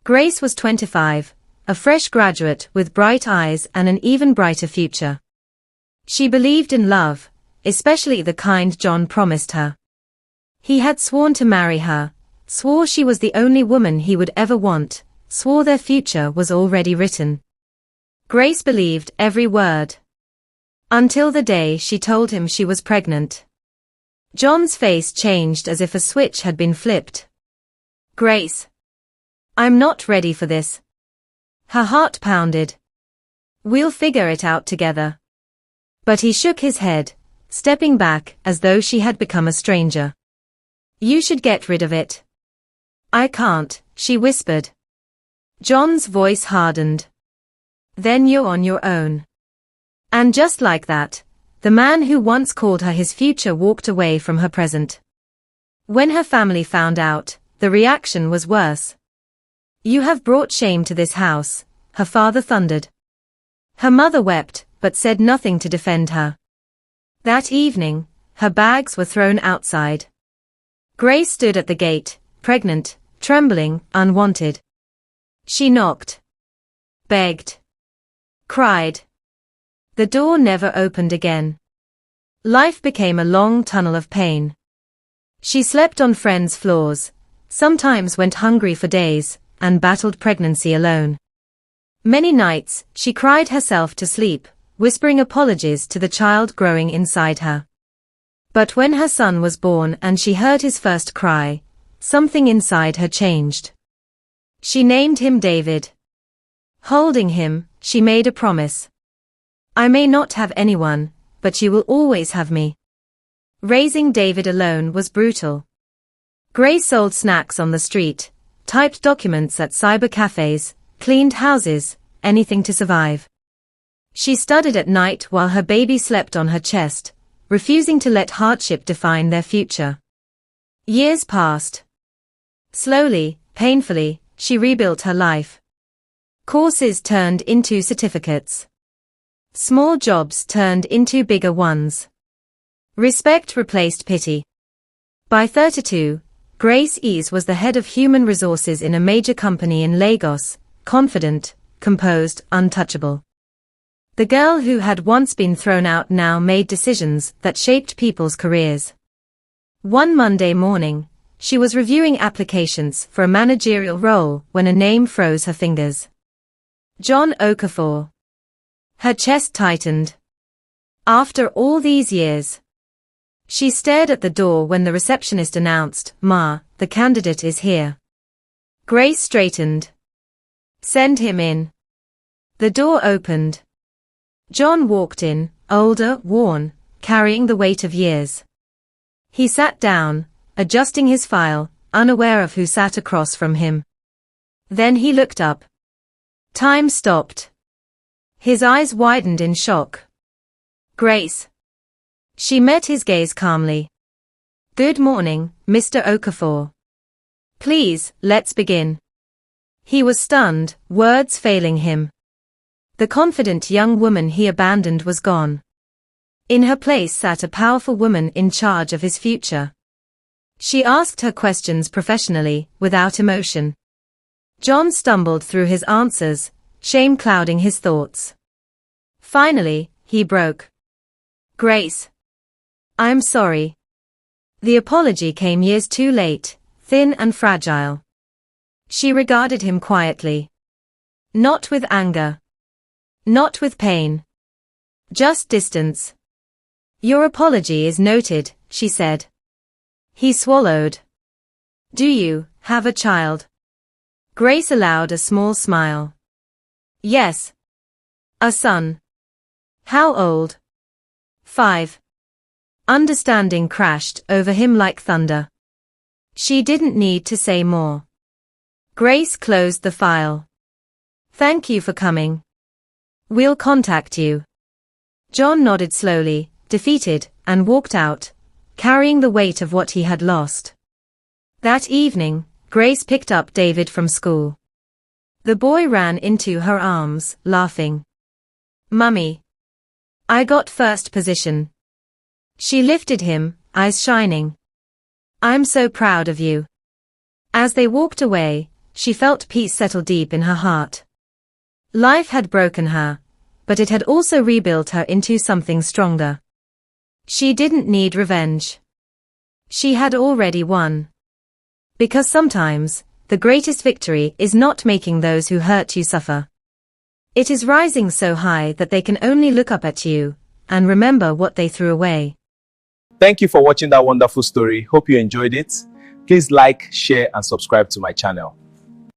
Grace was 25, a fresh graduate with bright eyes and an even brighter future. She believed in love, especially the kind John promised her. He had sworn to marry her, swore she was the only woman he would ever want, swore their future was already written. Grace believed every word. Until the day she told him she was pregnant. John's face changed as if a switch had been flipped. Grace. I'm not ready for this. Her heart pounded. We'll figure it out together. But he shook his head, stepping back as though she had become a stranger. You should get rid of it. I can't, she whispered. John's voice hardened. Then you're on your own. And just like that, the man who once called her his future walked away from her present. When her family found out, the reaction was worse. You have brought shame to this house, her father thundered. Her mother wept, but said nothing to defend her. That evening, her bags were thrown outside. Grace stood at the gate, pregnant, trembling, unwanted. She knocked. Begged. Cried. The door never opened again. Life became a long tunnel of pain. She slept on friends' floors, sometimes went hungry for days, and battled pregnancy alone. Many nights, she cried herself to sleep, whispering apologies to the child growing inside her. But when her son was born and she heard his first cry, something inside her changed. She named him David. Holding him, she made a promise. I may not have anyone, but you will always have me. Raising David alone was brutal. Grace sold snacks on the street, typed documents at cyber cafes, cleaned houses, anything to survive. She studied at night while her baby slept on her chest, refusing to let hardship define their future. Years passed. Slowly, painfully, she rebuilt her life. Courses turned into certificates. Small jobs turned into bigger ones. Respect replaced pity. By 32, Grace Ease was the head of human resources in a major company in Lagos, confident, composed, untouchable. The girl who had once been thrown out now made decisions that shaped people's careers. One Monday morning, she was reviewing applications for a managerial role when a name froze her fingers. John Okafor. Her chest tightened. After all these years. She stared at the door when the receptionist announced, "Ma, the candidate is here." Grace straightened. "Send him in." The door opened. John walked in, older, worn, carrying the weight of years. He sat down, adjusting his file, unaware of who sat across from him. Then he looked up. Time stopped. His eyes widened in shock. "Grace." She met his gaze calmly. "Good morning, Mr. Okafor. Please, let's begin." He was stunned, words failing him. The confident young woman he abandoned was gone. In her place sat a powerful woman in charge of his future. She asked her questions professionally, without emotion. John stumbled through his answers, shame clouding his thoughts. Finally, he broke. "Grace. I'm sorry." The apology came years too late, thin and fragile. She regarded him quietly. Not with anger. Not with pain. Just distance. "Your apology is noted," she said. He swallowed. "Do you have a child?" Grace allowed a small smile. "Yes. A son." "How old?" 5. Understanding crashed over him like thunder. She didn't need to say more. Grace closed the file. "Thank you for coming. We'll contact you." John nodded slowly, defeated, and walked out, carrying the weight of what he had lost. That evening, Grace picked up David from school. The boy ran into her arms, laughing. "Mummy. I got first position." She lifted him, eyes shining. "I'm so proud of you." As they walked away, she felt peace settle deep in her heart. Life had broken her, but it had also rebuilt her into something stronger. She didn't need revenge. She had already won. Because sometimes, the greatest victory is not making those who hurt you suffer. It is rising so high that they can only look up at you and remember what they threw away. Thank you for watching that wonderful story. Hope you enjoyed it. Please like, share, and subscribe to my channel.